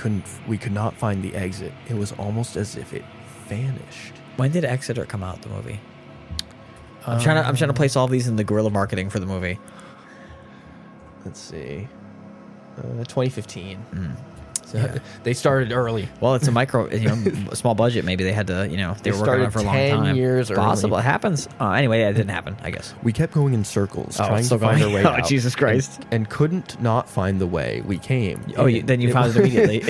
could not find the exit. It was almost as if it vanished. When did Exeter come out, the movie? I'm trying to place all these in the guerrilla marketing for the movie. Let's see. 2015. So Yeah. they started early. Well, it's a small budget. Maybe they had to, they were working on it for a long 10 time. years early. Possible. It happens. Anyway, it didn't happen, I guess. We kept going in circles, trying still to find our going? way Oh, out. Jesus Christ. And couldn't not find the way we came. Then you found it immediately.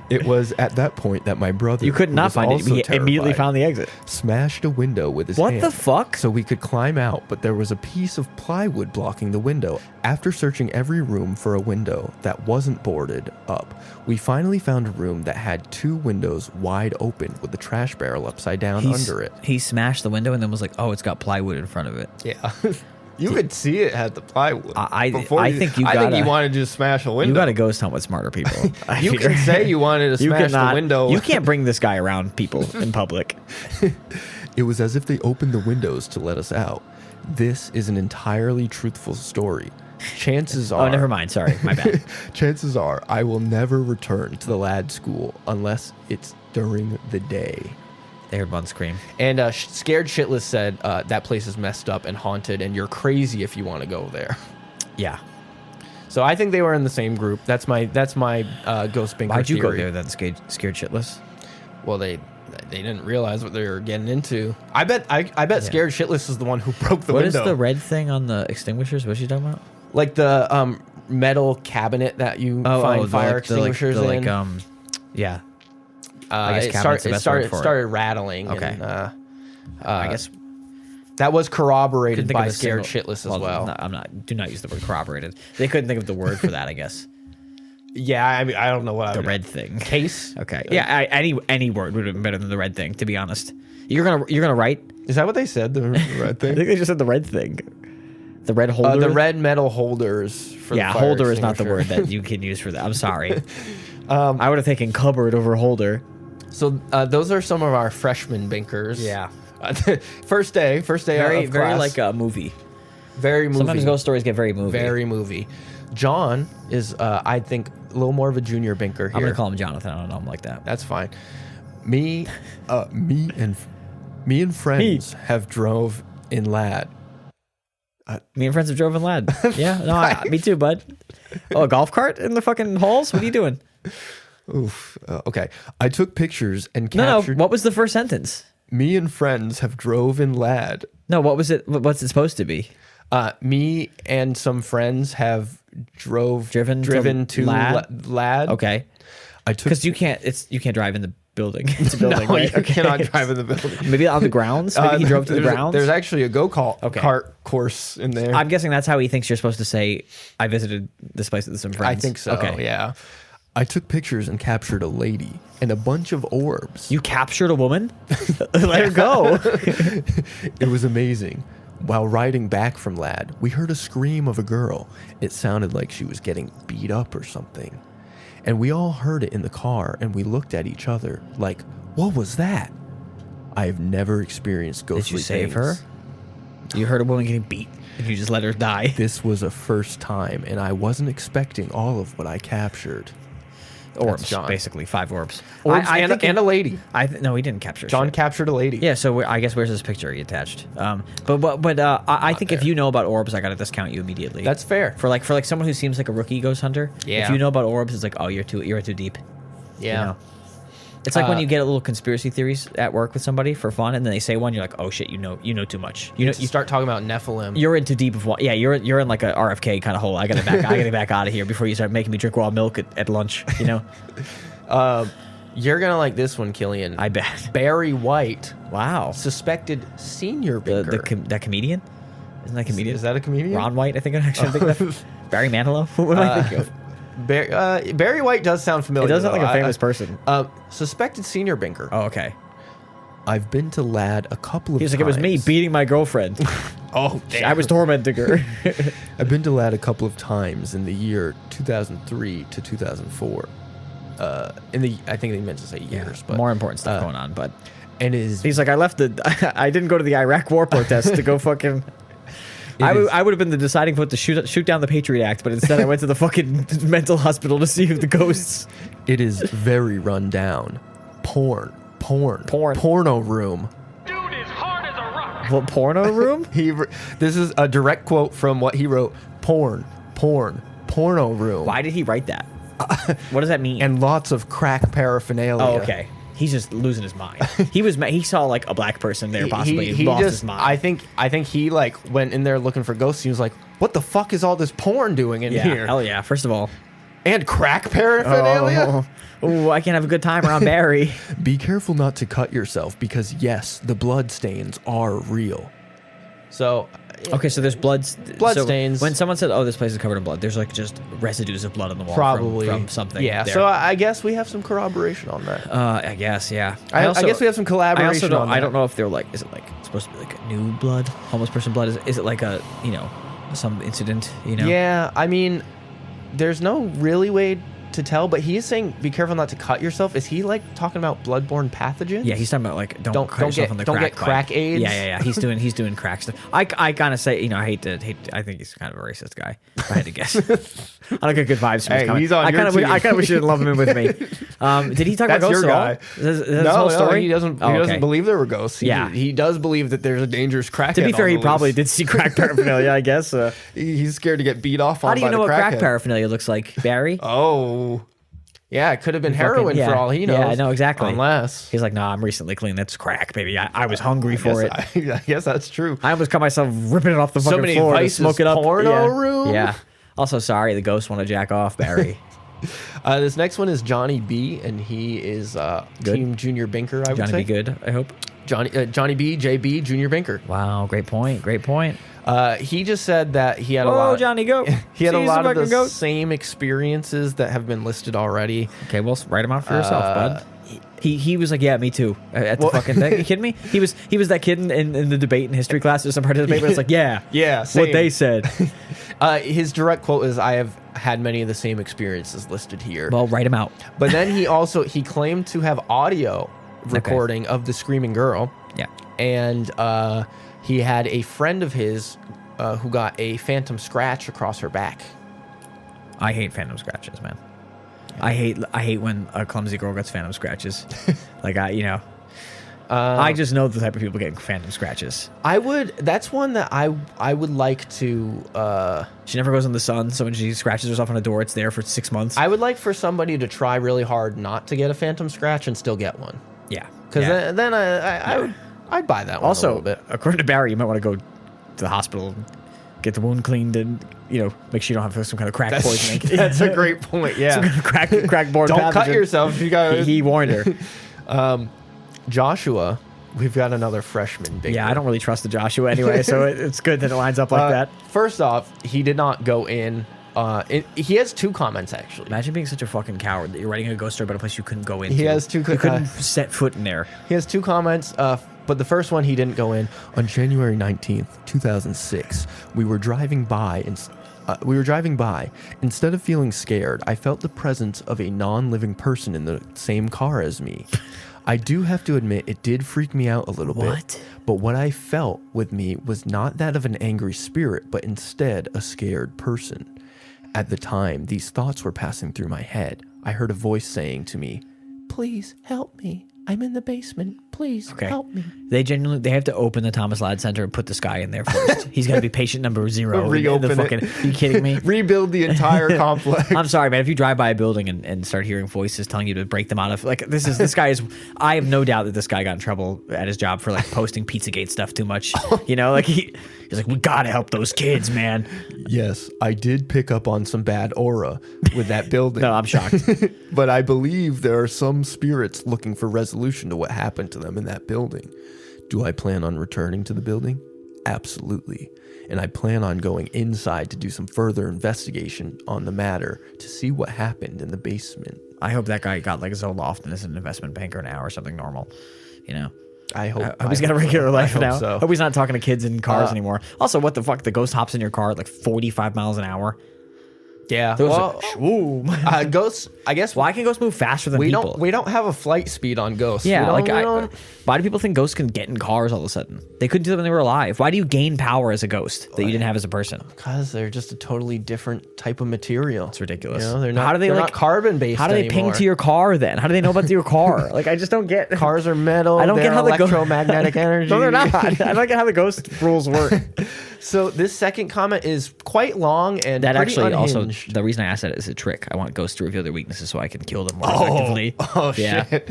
It was at that point that my brother, You could who not was find it. also He immediately terrified, found the exit. smashed a window with his What hand. the fuck? So we could climb out, but there was a piece of plywood blocking the window. After searching every room for a window that wasn't boarded up, we finally found a room that had 2 windows wide open with the trash barrel upside down under it. He smashed the window and then was like, "Oh, it's got plywood in front of it." Yeah. You could see it had the plywood. I think you I think gotta- you wanted to smash a window. You got to ghost hunt with smarter people. You can say you wanted to smash the window. You can't bring this guy around people in public. It was as if they opened the windows to let us out. This is an entirely truthful story. Chances are... Oh, never mind. Sorry. My bad. Chances are I will never return to the lad school unless it's during the day. They heard one scream. And Scared Shitless said that place is messed up and haunted, and you're crazy if you want to go there. Yeah. So I think they were in the same group. That's my Ghost Binker Why'd you go theory. there then, scared shitless? Well, they didn't realize what they were getting into. I bet Scared Shitless is the one who broke the window. What is the red thing on the extinguishers? What's she talking about? Like the metal cabinet that you find fire extinguishers in. Yeah. I guess it started rattling. Okay. And, I guess that was corroborated couldn't think by of a Scared single- Shitless as well. Do not use the word corroborated. They couldn't think of the word for that, I guess. Yeah, I mean, I don't know what The red thing. Case. Okay. Yeah, any word would have been better than the red thing, to be honest. You're gonna write? Is that what they said? The red I thing. think they just said the red thing. The red holder. The red metal holders. For the fire holder is not the extinguisher. word that you can use for that. I'm sorry. I would have taken cupboard over holder. So those are some of our freshman binkers. Yeah. First day Very of class. like a movie. Very movie. Sometimes ghost stories get very movie. Very movie. John is, I think, a little more of a junior binker here. I'm gonna call him Jonathan. I don't know him like that. That's fine. Me and friends have drove in lad. Me and friends have driven lad. Yeah, no, me too, bud. Oh, a golf cart in the fucking halls? What are you doing? Oof. Okay. I took pictures and No, captured. what was the first sentence? Me and friends have drove in lad. No, what was it? What's it supposed to be? Me and some friends have driven to lad. Okay, I took because you can't drive in the building. It's a building, no, right? you cannot drive in the building. Maybe on the grounds. Maybe he drove to the grounds. There's actually a go-kart Okay. course in there. I'm guessing that's how he thinks you're supposed to say, I visited this place with some friends. I think so. Okay. Yeah. I took pictures and captured a lady and a bunch of orbs. You captured a woman? Let her go. It was amazing. While riding back from lad, we heard a scream of a girl. It sounded like she was getting beat up or something. And we all heard it in the car, and we looked at each other like, what was that? I have never experienced ghostly Did you save things. her? You heard a woman getting beat, and you just let her die. This was a first time, and I wasn't expecting all of what I captured. Orbs, John. basically 5 orbs. Orbs I and, think and a lady. no, he didn't capture. John shit. captured a lady. Yeah, so I guess where's this picture he attached? I think if you know about orbs, I gotta discount you immediately. That's fair. For like someone who seems like a rookie ghost hunter. Yeah. If you know about orbs, it's like, oh, you're too deep. Yeah. You know? It's like when you get a little conspiracy theories at work with somebody for fun, and then they say one, you're like, oh shit, you know too much. You start talking about Nephilim. You're in too deep of one. Yeah, you're in like a RFK kind of hole. I gotta back out of here before you start making me drink raw milk at lunch. You know. You're gonna like this one, Killian. I bet. Barry White, Wow. suspected senior binker. That comedian. Isn't that a comedian? Is that a comedian? Ron White, I think. Actually, think of Barry Manilow. What am I thinking of? Barry White does sound familiar. It does sound though. like a famous person. Suspected senior binker. Oh, okay. I've been to Lad a couple of times. He's like, it was me beating my girlfriend. Oh, damn. I was tormenting her. I've been to Lad a couple of times in the year 2003 to 2004. I think they meant to say years, but more important stuff going on. But and he's like, I didn't go to the Iraq War protest to go fucking. I would have been the deciding vote to shoot down the Patriot Act, but instead I went to the fucking mental hospital to see the ghosts. It is very run down. Porno room. Dude is hard as a rock. What, porno room? This is a direct quote from what he wrote. Porno room. Why did he write that? What does that mean? And lots of crack paraphernalia. Oh, okay. He's just losing his mind. He saw like a black person there, possibly. He lost his mind. I think he like went in there looking for ghosts. He was like, "What the fuck is all this porn doing in here?" Hell yeah! First of all, and crack paraphernalia. Oh, I can't have a good time around Barry. Be careful not to cut yourself because yes, the blood stains are real. So. Okay, so there's blood stains. When someone said, "Oh, this place is covered in blood," there's like just residues of blood on the wall, probably from something. Yeah. there. So I guess we have some corroboration on that. I guess, yeah. I guess we have some collaboration. I don't know if they're like, is it like supposed to be like a new blood, homeless person blood? Is it like a some incident? Yeah. I mean, there's no really way to tell, but he is saying be careful not to cut yourself. Is he like talking about bloodborne pathogens? Yeah, he's talking about like don't cut yourself on the don't crack. Get crack AIDS. Yeah. He's doing crack stuff. I kind of say I hate. I think he's kind of a racist guy. If I had to guess. I don't get good vibes from his comment. He's on your team. I kind of wish you didn't love him with me. Did he talk about ghosts your at all? guy. Is that his whole story? He doesn't. He doesn't believe there were ghosts. He does believe that there's a dangerous crackhead. To be fair, he probably loose. did see crack paraphernalia. I guess. He's scared to get beat off on. How do you know what crack crackhead. paraphernalia looks like, Barry? Oh. Yeah, it could have been heroin for all he knows. Yeah, I know exactly. Unless he's like, "Nah, I'm recently clean. That's crack, baby. I was hungry for it. I guess that's true. I almost caught myself ripping it off the fucking floor to smoke it up. Porno room. Yeah. Also, sorry, the ghosts want to jack off, Barry. This next one is Johnny B, and he is Team Junior Binker. I would say. Johnny B. Good. I hope. Johnny B, JB, Junior Binker. Wow, great point. Great point. He just said that he had a lot. Johnny, go. He had a lot of the goat. same experiences that have been listed already. Okay, well, write them out for yourself, bud. He was like, yeah, me too. At the fucking thing. Are you kidding me? He was that kid in the debate in history class or some part of the debate. But it's like, yeah, same. what they said. His direct quote is, "I have had many of the same experiences listed here." Well, write them out. But then he claimed to have audio recording of the screaming girl. Yeah. And he had a friend of his who got a phantom scratch across her back. I hate phantom scratches, man. I hate when a clumsy girl gets phantom scratches. Like I just know the type of people getting phantom scratches. That's one that I would like to. She never goes in the sun, so when she scratches herself on a door, it's there for 6 months. I would like for somebody to try really hard not to get a phantom scratch and still get one. Yeah, because then I'd buy that one. Also, a little bit. According to Barry, you might want to go to the hospital, get the wound cleaned, and make sure you don't have some kind of crack poisoning. That's a great point. Yeah, some kind of crackborne. Don't pathogen. cut yourself. You got. He warned her. Joshua, we've got another freshman binker. Yeah, I don't really trust the Joshua anyway, so it's good that it lines up like that. First off, he did not go in. He has 2 comments actually. Imagine being such a fucking coward that you're writing a ghost story about a place you couldn't go into. He has 2. You couldn't set foot in there. He has 2 comments. But the first one he didn't go in. On January 19th, 2006, we were driving by. Instead of feeling scared, I felt the presence of a non-living person in the same car as me. I do have to admit it did freak me out a little bit. But what I felt with me was not that of an angry spirit, but instead a scared person. At the time, these thoughts were passing through my head. I heard a voice saying to me, "Please help me. I'm in the basement. Please help me." They have to open the Thomas Ladd Center and put this guy in there first. He's got to be patient number 0. Reopen it. Are you kidding me? Rebuild the entire complex. I'm sorry, man. If you drive by a building and start hearing voices telling you to break them out of, like, this guy is, I have no doubt that this guy got in trouble at his job for, like, posting Pizzagate stuff too much. You know, like, he's like, we got to help those kids, man. Yes, I did pick up on some bad aura with that building. No, I'm shocked. But I believe there are some spirits looking for resolution to what happened to them in that building. Do I plan on returning to the building? Absolutely. And I plan on going inside to do some further investigation on the matter to see what happened in the basement. I hope that guy got, like, Zoloft and is an investment banker now or something normal, you know? I hope he's got a regular life now. So. Hope he's not talking to kids in cars anymore. Also, what the fuck? The ghost hops in your car at like 45 miles an hour. Yeah. Ghosts, I guess. Why can ghosts move faster than people? We don't have a flight speed on ghosts. Yeah, why do people think ghosts can get in cars all of a sudden? They couldn't do that when they were alive. Why do you gain power as a ghost that you didn't have as a person? Because they're just a totally different type of material. It's ridiculous. You know, they're not carbon based. How do they ping to your car then? How do they know about your car? Like, I just don't get. Cars are metal. I don't get how the electromagnetic energy. No, they're not. I don't get how the ghost rules work. So this second comment is quite long and that pretty actually unhinged. Also the reason I asked that is a trick. I want ghosts to reveal their weaknesses so I can kill them more effectively. Oh shit!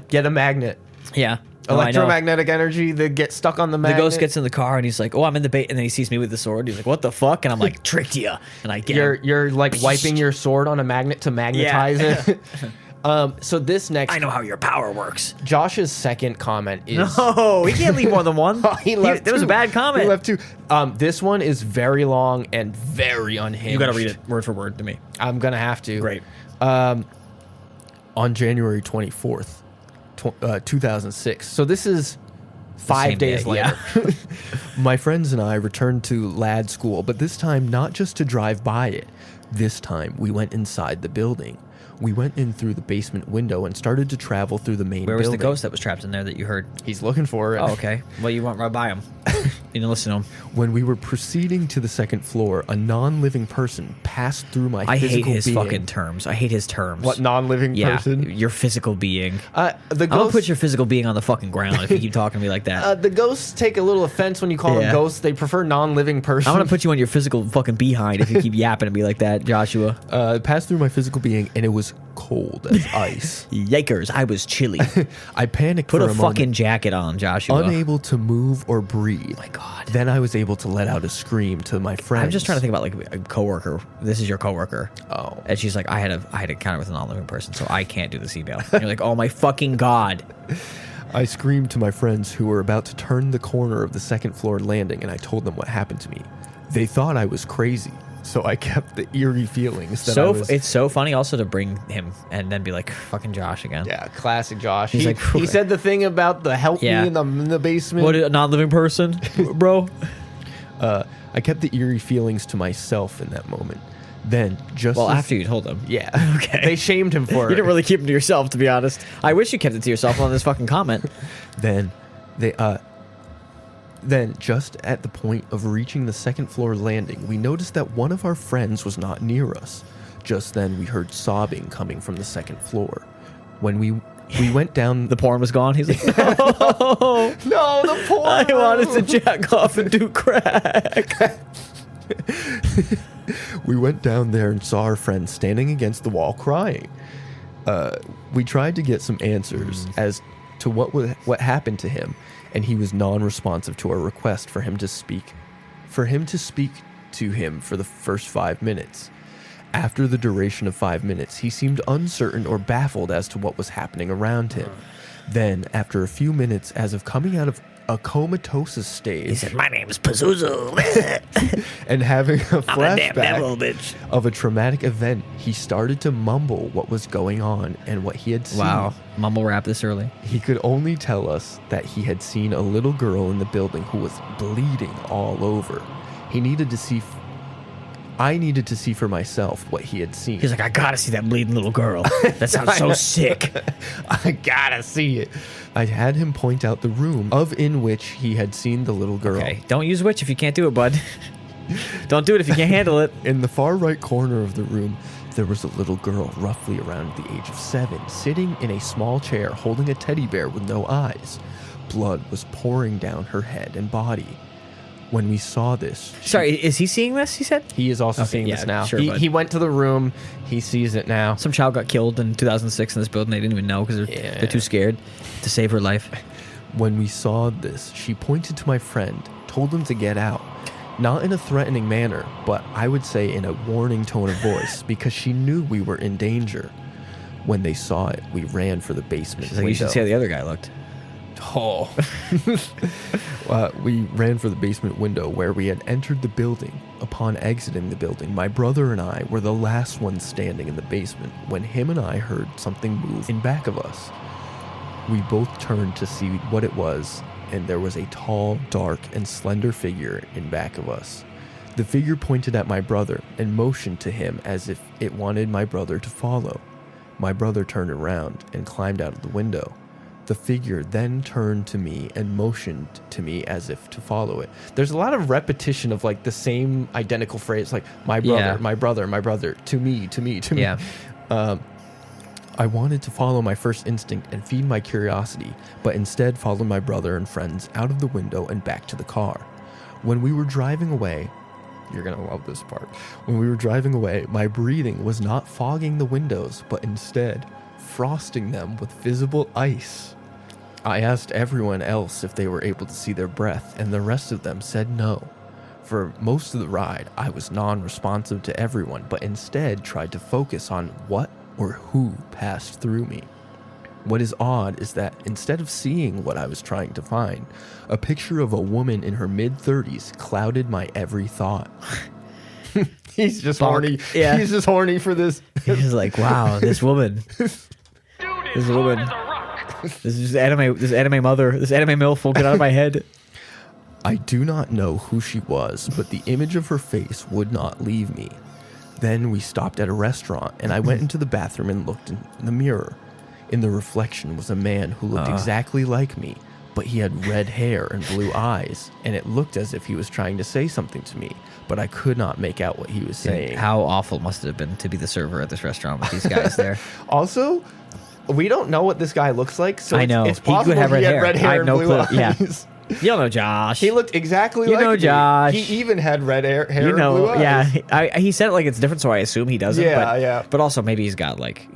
Get a magnet. Yeah. Electromagnetic energy that gets stuck on the magnet. The ghost gets in the car and he's like, "Oh, I'm in the bait," and then he sees me with the sword. He's like, "What the fuck?" And I'm like, "Tricked you." And I get you're like wiping your sword on a magnet to magnetize it. So this next, I know how your power works. Josh's second comment is no, he can't leave more than one. He left. That was a bad comment. He left 2. This one is very long and very unhinged. You got to read it word for word to me. I'm gonna have to. Great. On January 24th, 2006. So this is 5 days later. Yeah. My friends and I returned to Ladd School, but this time not just to drive by it. This time we went inside the building. We went in through the basement window and started to travel through the main building. Where was the ghost that was trapped in there that you heard? He's looking for it. Oh, okay. Well, you went right by him. You didn't listen to him. When we were proceeding to the second floor, a non-living person passed through my physical being. I hate his fucking terms. I hate his terms. What, non-living person? Your physical being. The ghost, I'm going to put your physical being on the fucking ground if you keep talking to me like that. The ghosts take a little offense when you call them ghosts. They prefer non-living person. I'm going to put you on your physical fucking behind if you keep yapping at me like that, Joshua. It passed through my physical being, and it was cold as ice. Yikers, I was chilly. I panicked Put for a fucking jacket on, Joshua. Unable to move or breathe. Oh my God. Then I was able to let out a scream to my friends. I'm just trying to think about like a coworker. This is your coworker. Oh. And she's like, I had an encounter with a non-living person, so I can't do this email. And you're like, oh my fucking God. I screamed to my friends who were about to turn the corner of the second floor landing, and I told them what happened to me. They thought I was crazy, so I kept the eerie feelings that It's so funny also to bring him and then be like, fucking Josh again. Yeah, classic Josh. He's he said the thing about the help me in the basement. What, a non-living person, bro? I kept the eerie feelings to myself in that moment. Then, after you told them. Yeah. Okay. They shamed him for it. You didn't really keep them to yourself, to be honest. I wish you kept it to yourself on this fucking comment. Then, just at the point of reaching the second floor landing, we noticed that one of our friends was not near us. Just then, we heard sobbing coming from the second floor. When we went down... The porn was gone? He's like, no. No, the porn! I wanted to jack off and do crack. We went down there and saw our friend standing against the wall crying. We tried to get some answers as to what happened to him, and he was non-responsive to our request for him to speak to him for the first 5 minutes. After the duration of 5 minutes, he seemed uncertain or baffled as to what was happening around him. Then, after a few minutes, as of coming out of a comatose stage, he said, "My name's Pazuzu." and having a flashback devil, bitch. of a traumatic event, he started to mumble what was going on and what he had seen. Wow, mumble rap this early. He could only tell us that he had seen a little girl in the building who was bleeding all over. I needed to see for myself what he had seen. He's like, I gotta see that bleeding little girl. That sounds so sick. I gotta see it. I had him point out the room in which he had seen the little girl. Okay, don't use witch if you can't do it, bud. Don't do it if you can't handle it. In the far right corner of the room, there was a little girl roughly around the age of 7 sitting in a small chair holding a teddy bear with no eyes. Blood was pouring down her head and body. When we saw this... Sorry, is he seeing this, he said? He is also seeing this now. Sure, he went to the room. He sees it now. Some child got killed in 2006 in this building. They didn't even know because they're too scared to save her life. When we saw this, she pointed to my friend, told him to get out. Not in a threatening manner, but I would say in a warning tone of voice because she knew we were in danger. When they saw it, we ran for the basement window. You should see how the other guy looked. Oh. We ran for the basement window where we had entered the building. Upon exiting the building, my brother and I were the last ones standing in the basement when him and I heard something move in back of us. We both turned to see what it was, and there was a tall, dark, and slender figure in back of us. The figure pointed at my brother and motioned to him as if it wanted my brother to follow. My brother turned around and climbed out of the window. The figure then turned to me and motioned to me as if to follow it. There's a lot of repetition of like the same identical phrase, like my brother, my brother, my brother, to me, to me, to me. Yeah. I wanted to follow my first instinct and feed my curiosity, but instead followed my brother and friends out of the window and back to the car. When we were driving away, you're going to love this part. When we were driving away, my breathing was not fogging the windows, but instead frosting them with visible ice. I asked everyone else if they were able to see their breath, and the rest of them said no. For most of the ride, I was non-responsive to everyone, but instead tried to focus on what or who passed through me. What is odd is that instead of seeing what I was trying to find, a picture of a woman in her mid-30s clouded my every thought. He's just horny. Yeah. He's just horny for this. He's like, wow, this woman. This woman. This is anime mother. This anime MILF will get out of my head. I do not know who she was, but the image of her face would not leave me. Then we stopped at a restaurant, and I went into the bathroom and looked in the mirror. In the reflection was a man who looked exactly like me, but he had red hair and blue eyes, and it looked as if he was trying to say something to me, but I could not make out what he was saying. How awful must it have been to be the server at this restaurant with these guys there? Also, we don't know what this guy looks like, so I know. it's possible he could have red hair. Red hair I have no and clue. blue eyes. Yeah. You don't know Josh. He looked exactly like me. Josh. He even had red hair and blue eyes. Yeah. He said it like it's different, so I assume he doesn't. Yeah. But also maybe he's got like,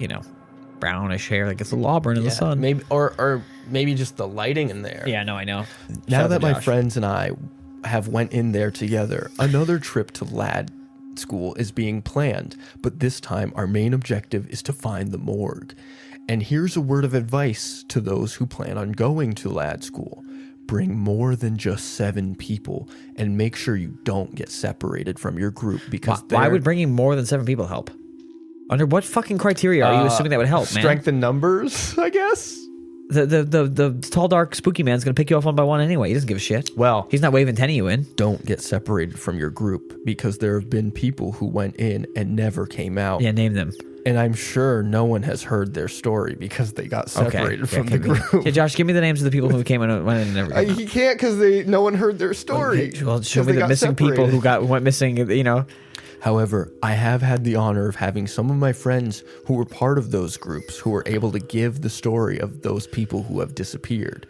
brownish hair, like it's a auburn in the sun. Maybe or maybe just the lighting in there. Yeah, no, I know. Now that my friends and I have went in there together, another trip to lad school is being planned, but this time our main objective is to find the morgue. And here's a word of advice to those who plan on going to lad school. Bring more than just 7 people and make sure you don't get separated from your group because why would bringing more than 7 people help? Under what fucking criteria are you assuming that would help, man? Strength in numbers, I guess. The tall, dark, spooky man's going to pick you off one by one anyway. He doesn't give a shit. Well, he's not waving 10 of you in. Don't get separated from your group because there have been people who went in and never came out. Yeah, name them. And I'm sure no one has heard their story because they got separated from the group. Yeah, Josh, give me the names of the people who came in and never came out. He can't because no one heard their story. Well, show me the missing people who went missing, However, I have had the honor of having some of my friends who were part of those groups who were able to give the story of those people who have disappeared.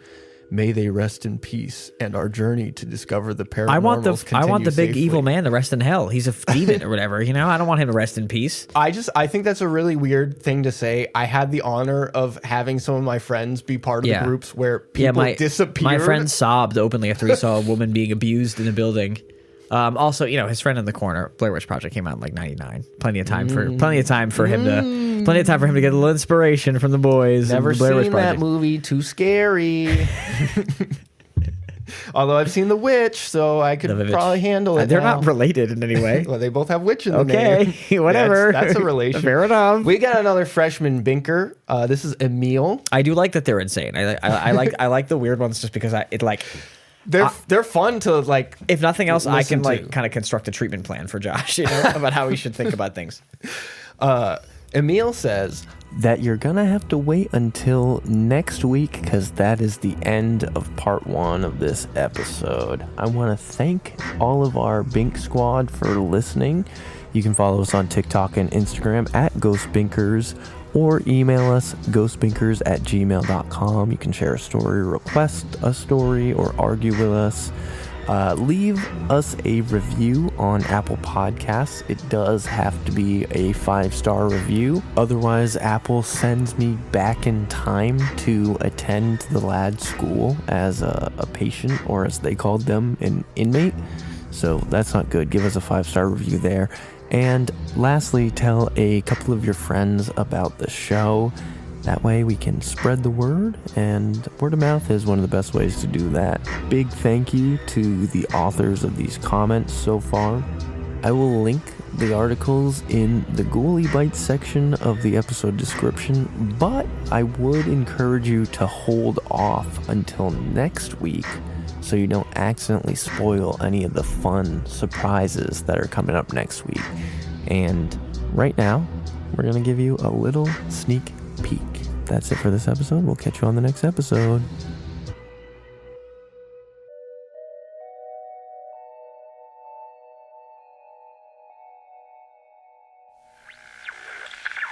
May they rest in peace, and our journey to discover the paranormal. I want the big evil man to rest in hell. He's a demon or whatever, I don't want him to rest in peace. I think that's a really weird thing to say. I had the honor of having some of my friends be part of the groups where people disappeared. My friend sobbed openly after he saw a woman being abused in a building. Also, his friend in the corner, Blair Witch Project, came out in like '99. Plenty of time for him to get a little inspiration from the boys. Never Blair Witch seen Project. that movie. Too scary. Although I've seen The Witch, so I could probably handle it. They're not related in any way. Well, they both have witch in the name. Okay, whatever. That's a relation. Fair enough. We got another Freshman Binker. This is Emil. I do like that they're insane. I like the weird ones just because they're fun to like. If nothing else, I can kind of construct a treatment plan for Josh, about how he should think about things. Emil says that you're gonna have to wait until next week because that is the end of part 1 of this episode. I want to thank all of our Bink squad for listening. You can follow us on TikTok and Instagram at Ghost Binkers, or email us ghostbinkers@gmail.com. You can share a story, request a story, or argue with us. Leave us a review on Apple Podcasts. It does have to be a 5-star review. Otherwise, Apple sends me back in time to attend the lad school as a patient, or as they called them, an inmate. So that's not good. Give us a 5-star review there. And lastly, tell a couple of your friends about the show. That way we can spread the word, and word of mouth is one of the best ways to do that. Big thank you to the authors of these comments so far. I will link the articles in the Ghouly Bites section of the episode description, but I would encourage you to hold off until next week so you don't accidentally spoil any of the fun surprises that are coming up next week. And right now, we're going to give you a little sneak peek. That's it for this episode. We'll catch you on the next episode.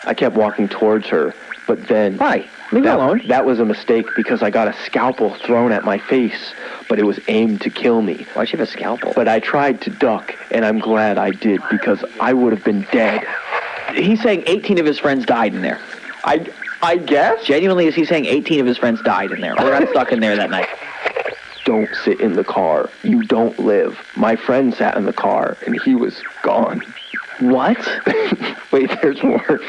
I kept walking towards her, but then... Why? Leave me alone. That was a mistake because I got a scalpel thrown at my face, but it was aimed to kill me. Why'd you have a scalpel? But I tried to duck, and I'm glad I did because I would have been dead. He's saying 18 of his friends died in there. I guess? Genuinely, is he saying 18 of his friends died in there? Or got stuck in there that night? Don't sit in the car. You don't live. My friend sat in the car, and he was gone. What? Wait, there's more.